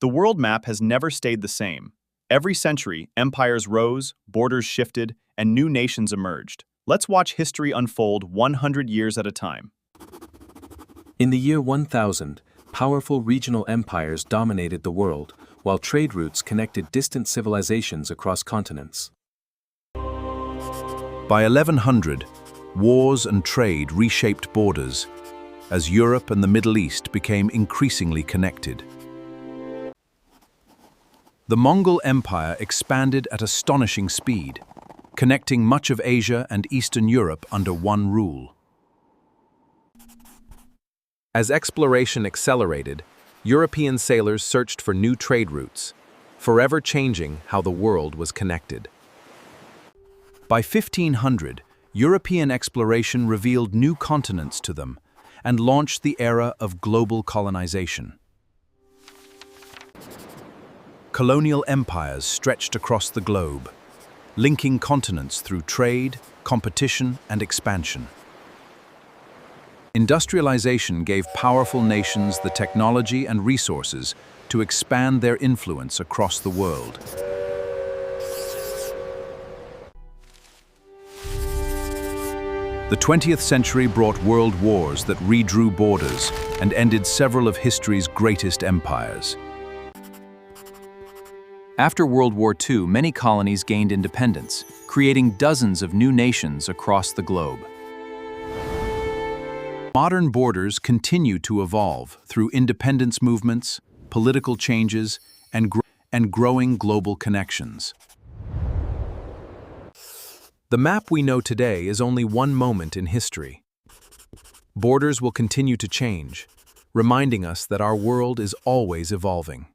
The world map has never stayed the same. Every century, empires rose, borders shifted, and new nations emerged. Let's watch history unfold 100 years at a time. In the year 1000, powerful regional empires dominated the world, while trade routes connected distant civilizations across continents. By 1100, wars and trade reshaped borders, as Europe and the Middle East became increasingly connected. The Mongol Empire expanded at astonishing speed, connecting much of Asia and Eastern Europe under one rule. As exploration accelerated, European sailors searched for new trade routes, forever changing how the world was connected. By 1500, European exploration revealed new continents to them and launched the era of global colonization. Colonial empires stretched across the globe, linking continents through trade, competition, and expansion. Industrialization gave powerful nations the technology and resources to expand their influence across the world. The 20th century brought world wars that redrew borders and ended several of history's greatest empires. After World War II, many colonies gained independence, creating dozens of new nations across the globe. Modern borders continue to evolve through independence movements, political changes, and growing global connections. The map we know today is only one moment in history. Borders will continue to change, reminding us that our world is always evolving.